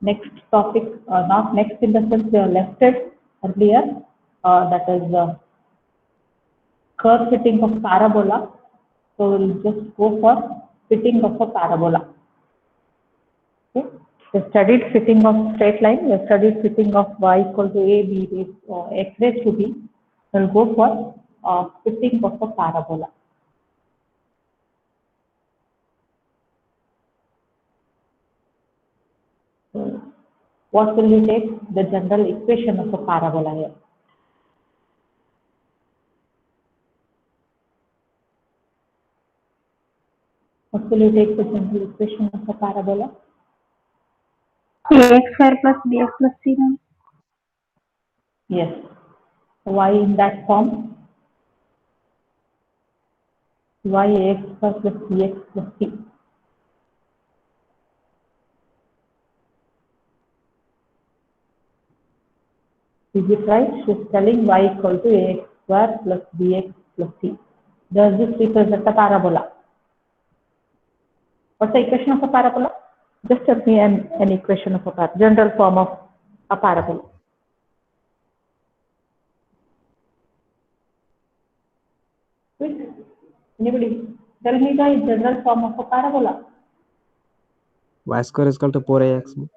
next topic, not next in the sense we have left it earlier, that is curve fitting of parabola. So we'll just go for fitting of a parabola. Okay. We studied fitting of straight line. We studied fitting of y equal to a, b raised x raised to b. We'll go for fitting of a parabola. So what will you take? The general equation of a parabola here. What will you take the general equation of a parabola? ax square plus bx plus c. Yes. Y in that form? Y ax square plus bx plus c. Is it right? She's telling y equal to ax square plus bx plus c. Does this represent a parabola? What's the equation of a parabola? Just tell me an equation of a parabola, general form of a parabola. Quick. Anybody? Tell me the general form of a parabola. Y square is equal to 4ax.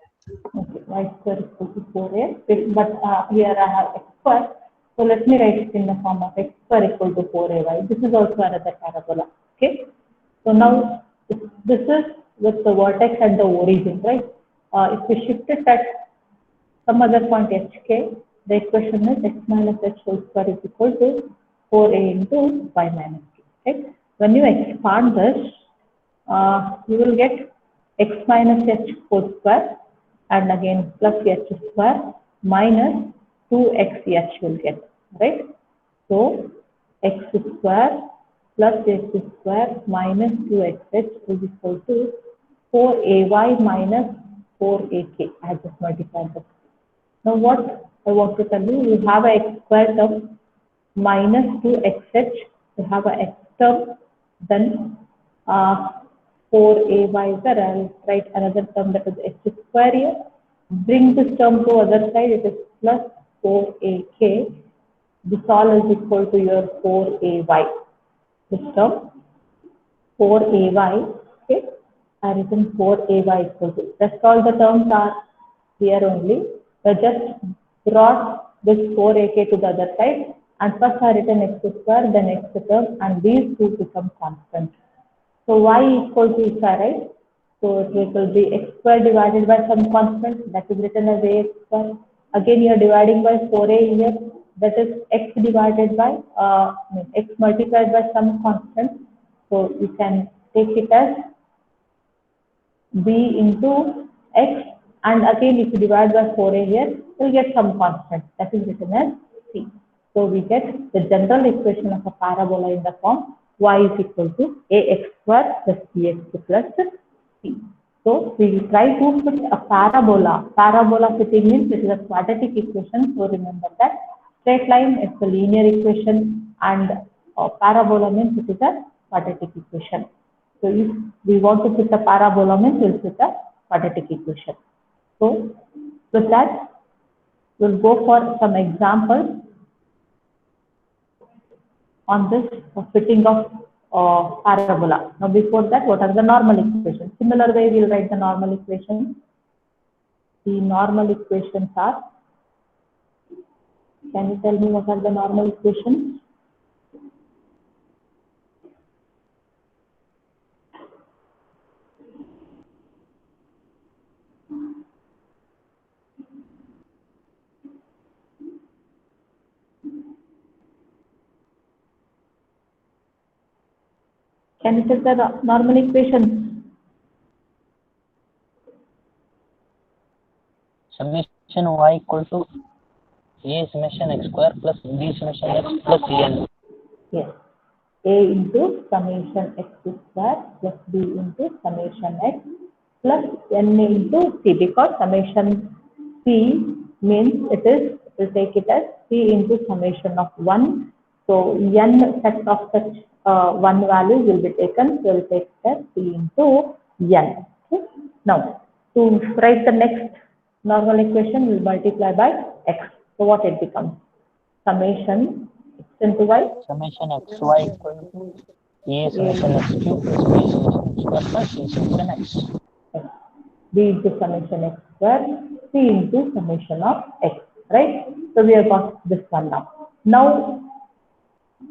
Okay, y square is equal to 4a, but here I have x square. So let me write it in the form of x square equal to 4ay. This is also another parabola. Okay. So now this is with the vertex and the origin, right? If we shift it at some other point hk, the equation is x minus h whole square is equal to 4a into y minus k. Right? When you expand this, you will get x minus h whole square and again plus h square minus 2xh will get, right? So x square plus x square minus 2xh is equal to 4ay minus 4ak. I have just multiplied this. Now what I want to tell you, you have a x square term minus 2xh, you have a x term, then 4ay there, I'll write another term that is x square here. Bring this term to other side, it is plus 4ak. This all is equal to your 4ay. This term 4ay, okay, I written 4ay equal to. Rest all the terms are here only. I just brought this 4ak to the other side and first I written x square, then x term, and these two become constant. So y equal to is right. So it will be x square divided by some constant, that is written as ax square. Again you are dividing by 4a here, that is x divided by x multiplied by some constant. So you can take it as b into x, and again if you divide by 4a here, you will get some constant, that is written as c. So we get the general equation of a parabola in the form y is equal to ax square plus bx plus c. So we will try to fit a parabola. Parabola fitting means it is a quadratic equation. So remember that straight line is a linear equation and parabola means it is a quadratic equation. So if we want to fit a parabola means we will fit a quadratic equation. So with that, we'll go for some examples on this fitting of parabola. Now before that, what are the normal equations? Similar way we'll write the normal equations. The normal equations are, can you tell me what are the normal equations? Can you tell the normal equations? Summation y equal to a summation x square plus b summation x plus n. Yes. A into summation x square plus b into summation x plus n into c, because summation c means it is, we'll take it as c into summation of 1. So n set of such 1 values will be taken, so we'll take it as c into n. Okay. Now to write the next normal equation will multiply by x. So what it becomes? Summation x into y. Summation xy equal to a summation x cube plus b summation x square plus c summation x. B into summation x square, c into summation of x, right? So we have got this one now. Now,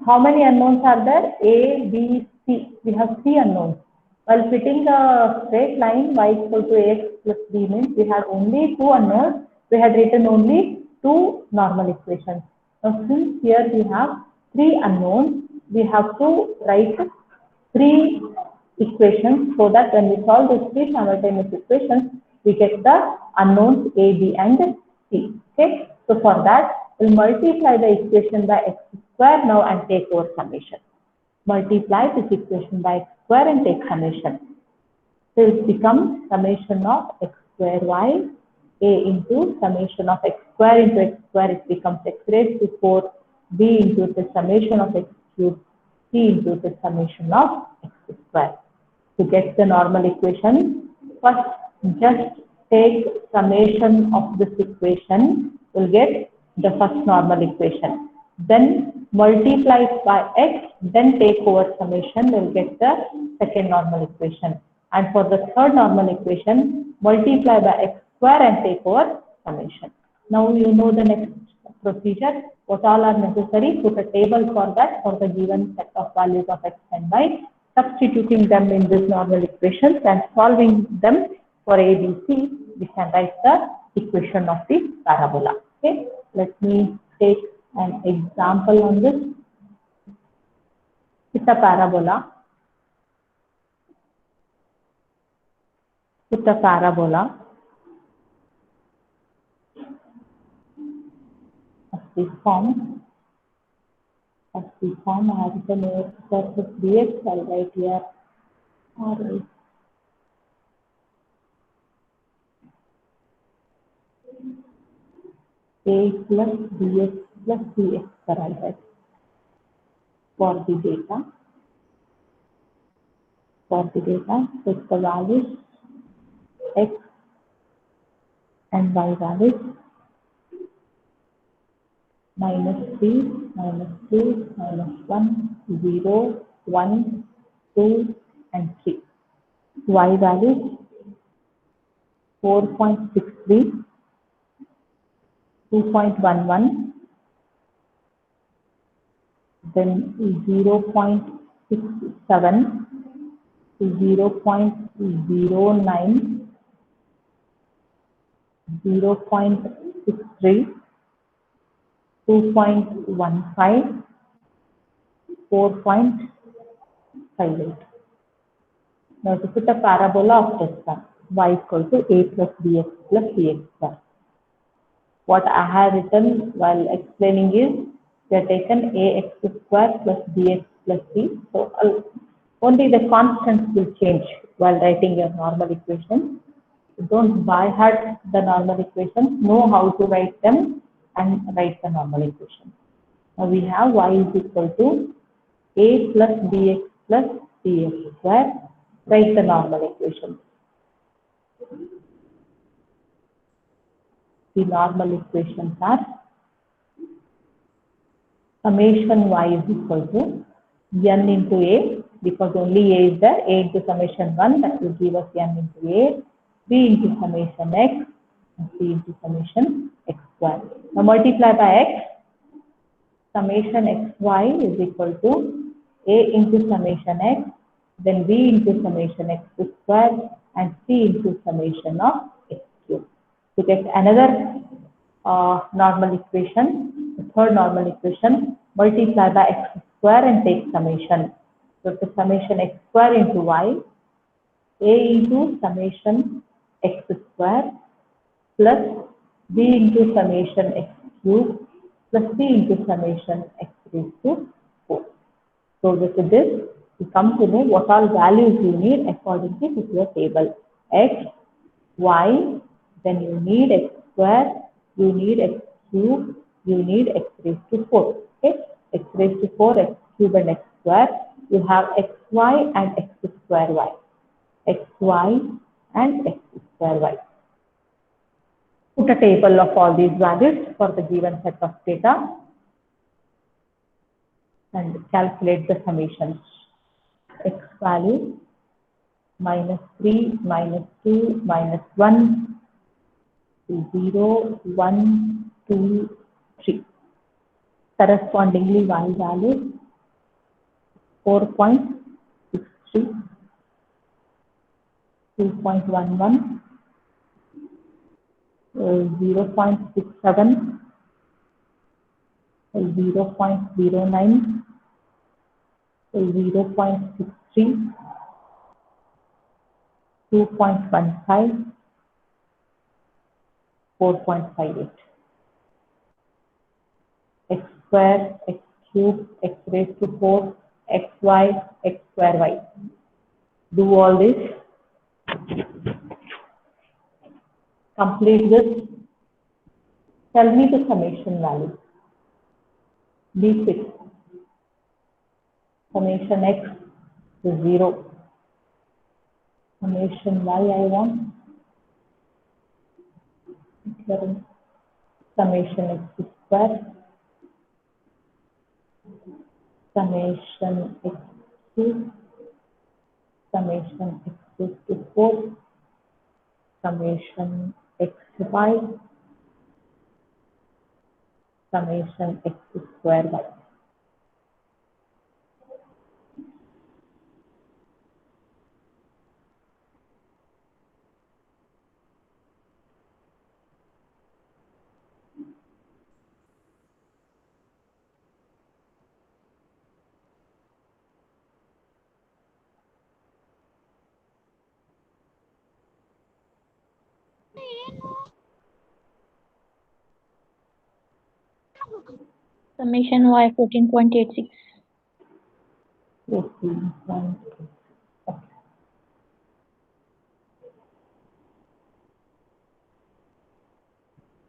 how many unknowns are there? A, B, C. We have 3 unknowns. While fitting a straight line y equal to ax plus b means we had only 2 unknowns. We had written only 2 normal equations. Now, since here we have 3 unknowns, we have to write 3 equations so that when we solve these 3 simultaneous equations, we get the unknowns a, b, and c. Okay. So for that, we'll multiply the equation by x square now and take over summation. Multiply this equation by x square and take summation. So it becomes summation of x square y, a into summation of x square into x square, it becomes x raised to 4, b into the summation of x cube, c into the summation of x square. To get the normal equation, first just take summation of this equation, we'll get the first normal equation. Then multiply it by x, then take over summation, we'll get the second normal equation. And for the third normal equation, multiply by x square and take over summation. Now you know the next procedure. What all are necessary? Put a table for that, for the given set of values of x and y, substituting them in these normal equations and solving them for a, b, c, we can write the equation of the parabola. Okay, let me take an example on this. It's a parabola. It's a parabola of this form. Of the form, I have written a square plus bx. I'll write here r a plus bx plus cx per alright. For the data, set the values x and y values -3, -2, -1, 0, 1, 2, and 3. Y values 4.63, 2.11, then 0.67, 0.09, 0.63, 2.15, 4.58. Now to put a parabola of this one, y equal to a plus bx plus cx square. What I have written while explaining is, we have taken ax square plus bx plus c. So only the constants will change while writing your normal equation. Don't by heart the normal equations, know how to write them and write the normal equation. Now we have y is equal to a plus bx plus cx square. Write the normal equation. The normal equations are summation y is equal to n into a, because only a is there, a into summation 1, that will give us n into a, b into summation x, and c into summation x square. Now multiply by x, summation xy is equal to a into summation x, then b into summation x square, and c into summation of x cube. To get another normal equation, the third normal equation, multiply by x square and take summation. So the summation x square into y, a into summation x square plus b into summation x cube plus c into summation x raised to 4. So with this, you come to know what all values you need accordingly to your table. X, y, then you need x square, you need x cube, you need x raised to 4. Okay, x raised to 4, x cube and x square. You have xy and x square y, xy and x square y. put a table of all these values for the given set of data and calculate the summations. X value minus 3, minus 2, minus 1, 0, 1, 2, 3. Correspondingly, y value 4.63, 2.11, 0.67, 0.09, 0.63, 2.15, 4.58. X square, x cube, x raised to 4, xy, x square y. Do all this. Complete this. Tell me the summation value. B6. Summation x is 0. Summation y I want. Summation x square. Summation x cube. Summation x raised to 4. Summation xy. Summation x square y. Summation y 14.86. 14.8.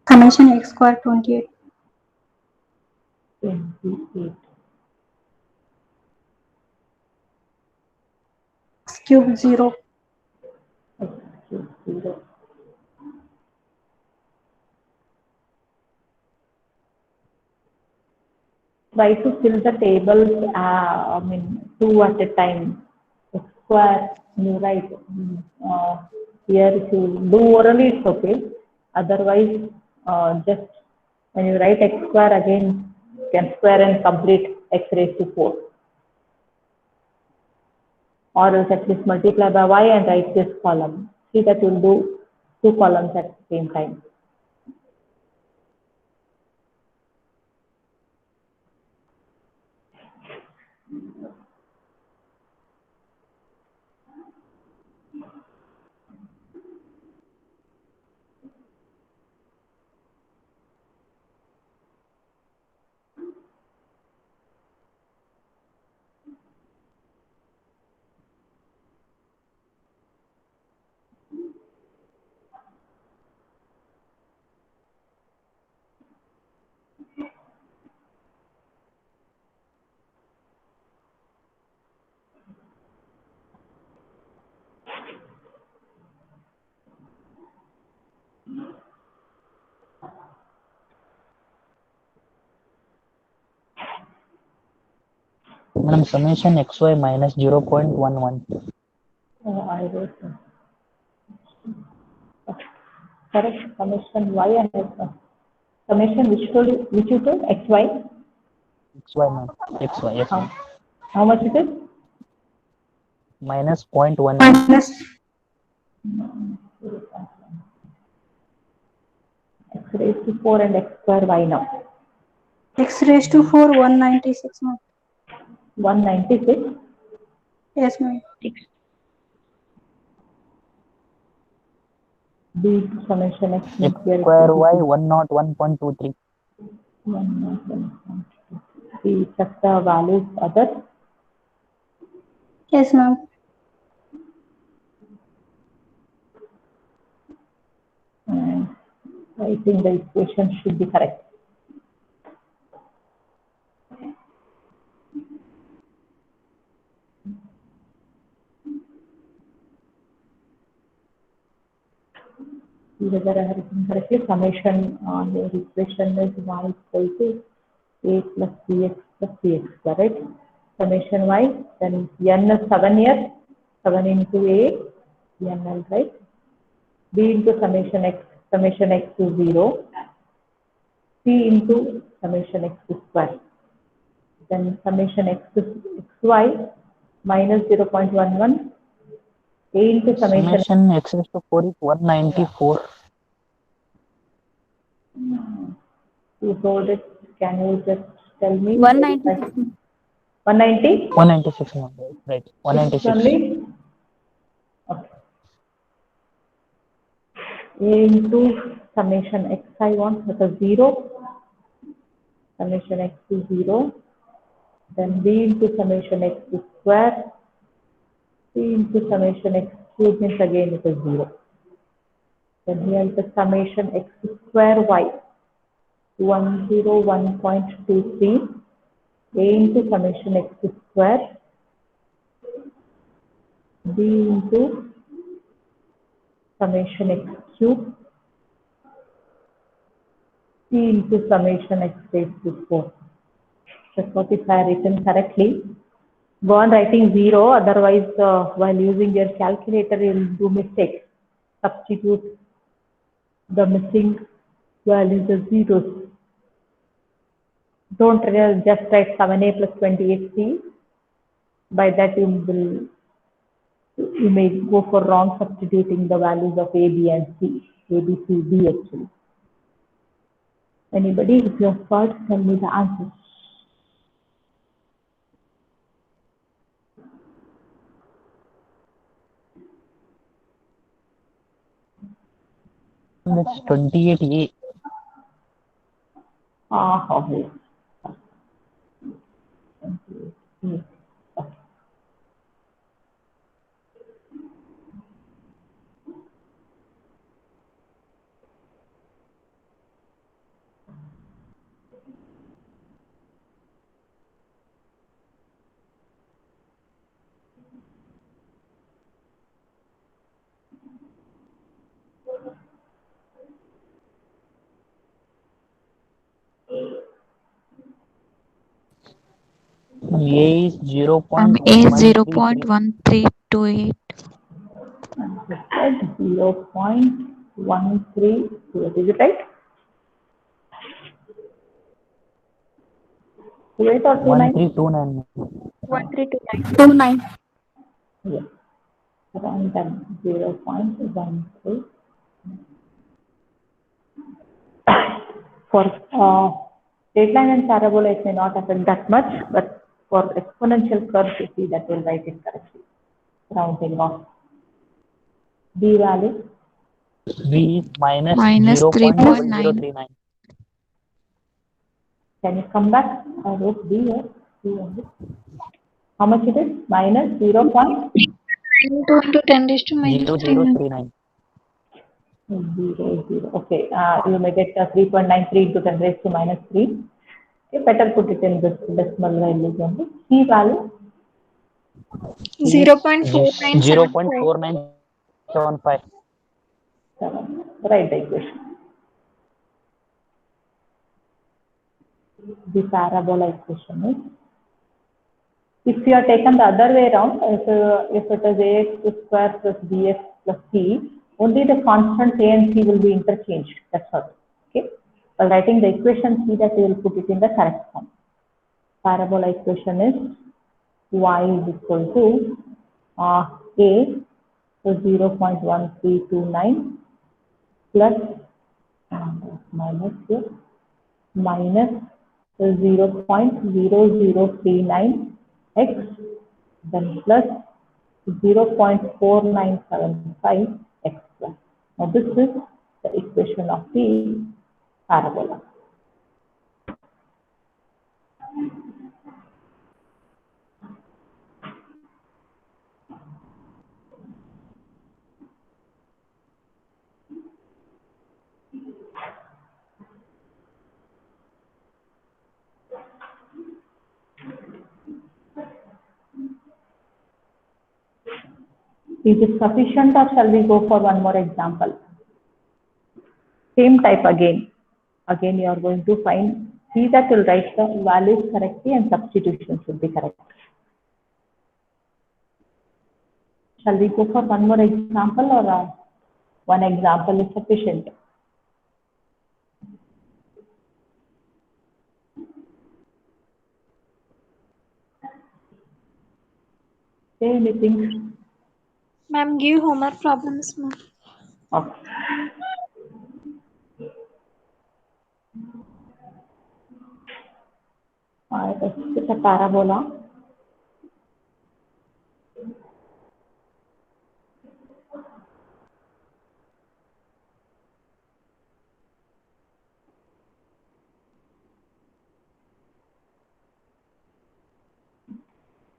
Summation x square 28. 28. X cube 0. X cube 0. Try to fill the tables, two at a time. X square, you write. Here, if you do orally, it's okay. Otherwise, just when you write x square again, you can square and complete x raised to 4. Or else at least multiply by y and write this column. See that you'll do 2 columns at the same time. Madam, summation xy minus 0.11. I wrote correct summation y and summation which you told xy. xy, ma'am. xy, yes, ma'am. How much it is? Minus 0.11. Minus X raised to 4 and x square y now. x raised to 4 196. Ma'am. 196. Yes, ma'am. B summation x X here square y 101.23. 101. We check the values other. Yes, ma'am. And I think the equation should be correct. See whether everything correctly, summation your equation is y equal to a plus bx plus cx, right? Summation y, then n is 7 here, 7 into a, n, right? B into summation x is 0, c into summation x square. Then summation xy minus 0.11, a into summation Summation x raised to 4 is 194. You hold it. Can you just tell me? 196. 190? 196 number, right? 196. Only? Okay. A into summation x I want, that is 0. Summation x is 0. Then b into summation x square. C into summation x cube means again it is 0. Then here is the summation x square y. 101.23. A into summation x square. B into summation x cube, c into summation x raised to 4. That's what if I have written correctly. Go on writing 0, otherwise while using your calculator you will do mistakes. Substitute the missing values as zeros. Don't just write 7a plus 28c. By that you may go for wrong substituting the values of a, b and c. A, b, c, d actually. Anybody, if you have thought, tell me the answer. That's 28a. Okay. A is 0.1328. 0.132. Is it right? 28 or 29? 1329. 1329. Yes. Around 0.13. For straight line and parabola, it may not affect that much, but for exponential curves, you see that will write it correctly. Rounding off. B value. B is minus Minus 0.0039. Can you come back? I wrote B here. B only. How much it is? Minus 0. 2 into 10 raised to minus 3. 0039. 0. Okay. You may get 3.93 into 10 raised to minus 3. Okay, better put it in this decimal values only. C value. 0.4975. 0.4975. Write the equation. The parabola equation is, if you are taken the other way around, if it is ax square plus bx plus c, only the constants a and c will be interchanged. That's all. Okay. While writing the equation, see that you will put it in the correct form. Parabola equation is y is equal to a, so 0.1329 plus minus here minus 0.0039 x, then plus 0.4975 x plus. Now this is the equation of the parabola. Is it sufficient or shall we go for one more example? Same type again. Again, you are going to find, see that you'll write the values correctly and substitution should be correct. Shall we go for one more example, or one example is sufficient? Say anything. Ma'am, give homework problems, ma'am. Okay. It's a parabola.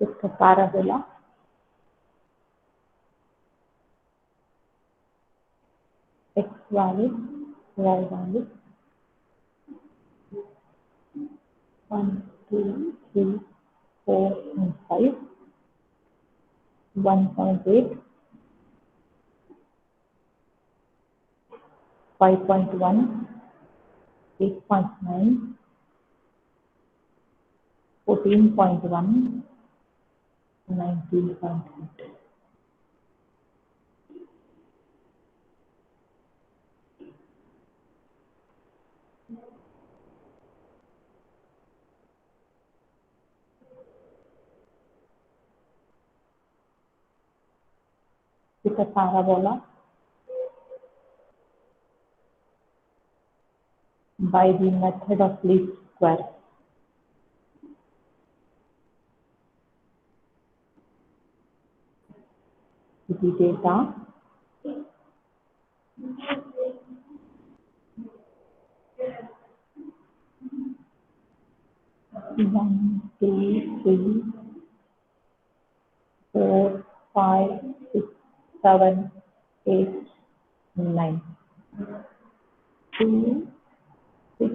It's a parabola. X value, Y value. 1, 2, 3, 4, and 5. 1.8, 5.1, 8.9, 14.1, 19.8. It's a parabola by the method of least square. The data one, two, three, 4, 5, 6, 7, 8, 9. 2, 6,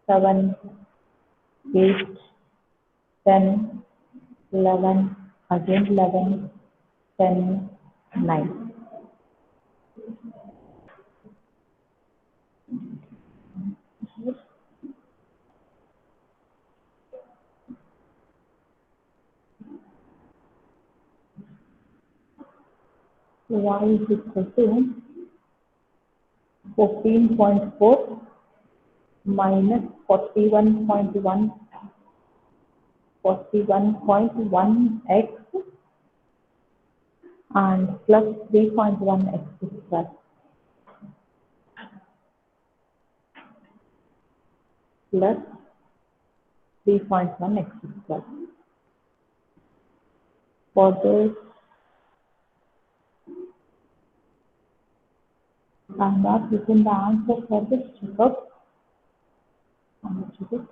7, 8, 10, 11, again 11, 10, 9. Y is equal to 14.4 minus 41.1, 41.1x and plus 3.1x square. Plus 3.1x square. For this, I'm not using the answer for this checkup. How much is it?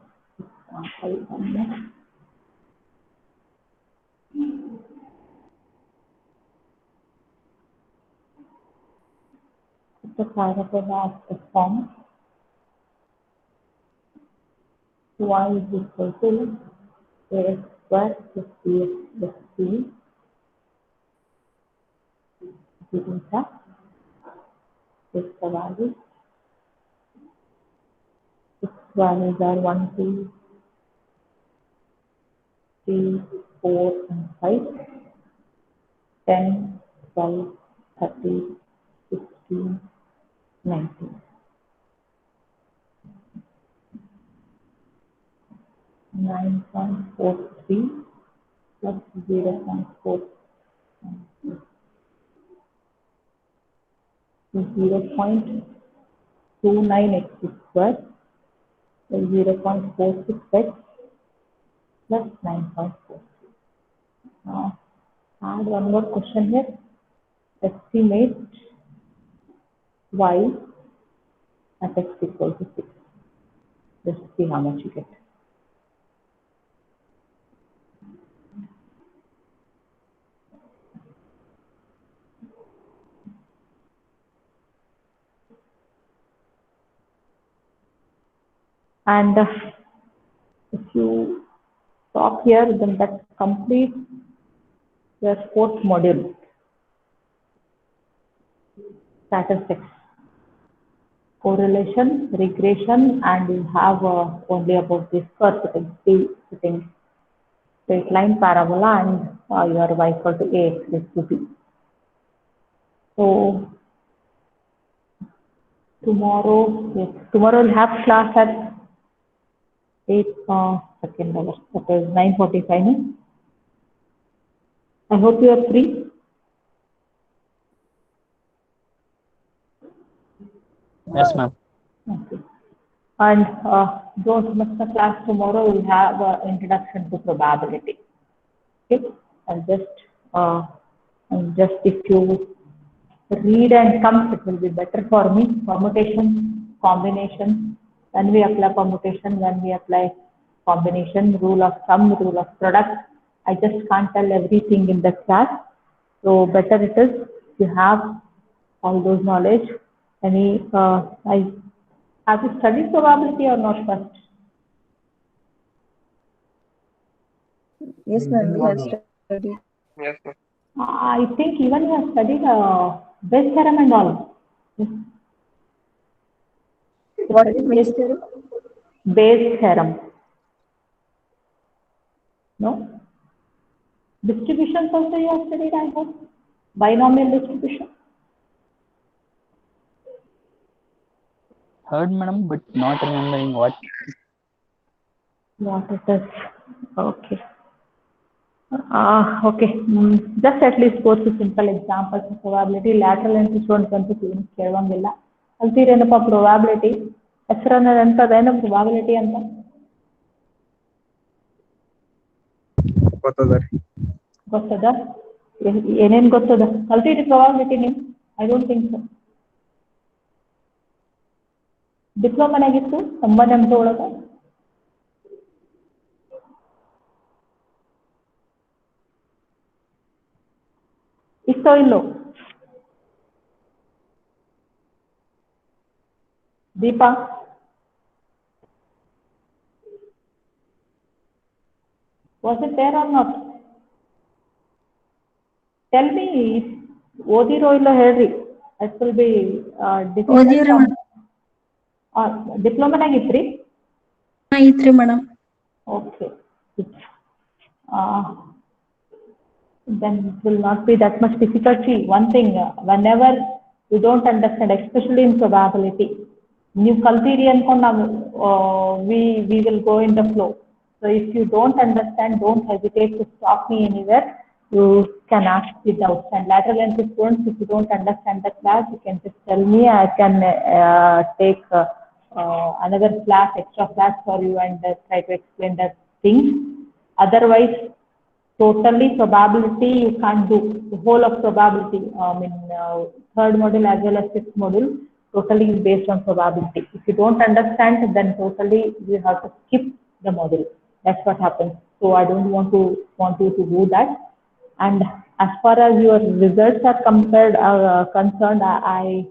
It's a parabola of the form y is equal to ax square plus bx plus c. Data is the value. Its values are 1, 2, 3, 4, and 5. 10, 12, 30, 16, 19. 9.43 plus 0.4. 0.29x square is 0.46x plus 9.4. Now, add one more question here. Estimate y at x equal to 6. Let's see how much you get. And if you stop here, then that completes your fourth module, statistics. correlation, regression, and you have only about this curve fitting straight line parabola, and your y equal to ax raised to b. So tomorrow, yes, tomorrow we'll have class at 8 second hour. That is 9:45. No? I hope you are free. Yes, ma'am. Okay. And don't miss the class tomorrow. We'll have introduction to probability. Okay. And just if you read and come, it will be better for me. Permutation, combination. When we apply permutation, when we apply combination, rule of sum, rule of product. I just can't tell everything in the class. So better it is you have all those knowledge. Have you studied probability or not first? Yes, ma'am, we have studied. Yes, ma'am. I think even you have studied Bayes theorem and all. What is Bayes theorem? Bayes theorem. No? Distributions also you have studied, I hope. Binomial distribution. Heard, madam, but not remembering what. What it is. Okay. Okay. Just at least go through simple examples of probability. Lateral entry students even ಕೇಳುವಂಗಿಲ್ಲ. ಕಲ್ತಿರೇನಪ್ಪ probability. ಹೆಸರನ್ನದೇನು probability ಅಂತ? ಗೊತ್ತದ? ಏನೇನ್ ಗೊತ್ತದ? ಕಲ್ತಿರಿ probability ನೀವು? I don't think so. ಡಿಪ್ಲೊಮಾನಾಗಿತ್ತು 98 ಒಳಗ. ಇಷ್ಟೋ ಇಲ್ಲೋ? Deepa? Was it there or not? Tell me, ಓದಿರೋ ಇಲ್ಲ ಹೇಳ್ರಿ. It will be difficult. ಡಿಪ್ಲೊಮಾನಾಗಿತ್ರಿ? ಐತ್ರಿ madam. Okay. Then it will not be that much difficult. See, one thing, whenever you don't understand, especially in probability, ನೀವು ಕಲ್ತೀರಿ ಅನ್ಕೊಂಡು ನಾವು we will go in the flow. So if you don't understand, don't hesitate to stop me anywhere. You can ask the doubts. And lateral entry students, if you don't understand the class, you can just tell me. I can take another class, extra class for you, and try to explain the things. Otherwise, totally probability you can't do. The whole of probability, third module as well as fifth module, totally is based on probability. If you don't understand, then totally you have to skip the module. That's what happens. So I don't want you to do that. And as far as your results are concerned, I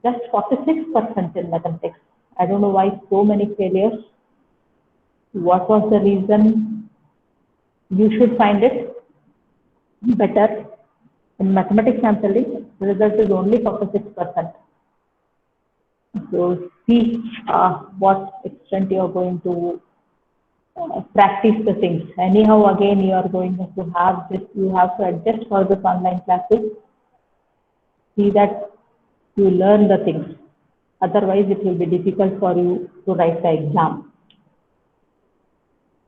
just 46% in mathematics. I don't know why so many failures. What was the reason? You should find it better. In mathematics, I'm telling, the result is only 46%. So see what extent you are going to practice the things. Anyhow, again, you are going to have this, you have to adjust for this online classes. See that you learn the things. Otherwise, it will be difficult for you to write the exam.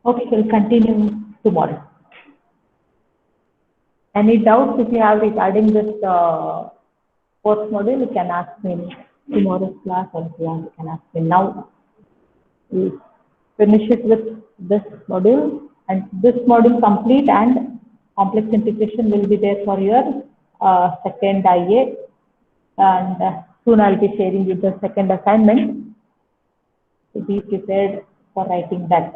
Okay, we'll continue tomorrow. Any doubts if you have regarding this fourth module, you can ask me in tomorrow's class, or you can ask me now. We finish it with this module, and this module complete, and complex integration will be there for your second IA, and soon I'll be sharing you the second assignment. So be prepared for writing that.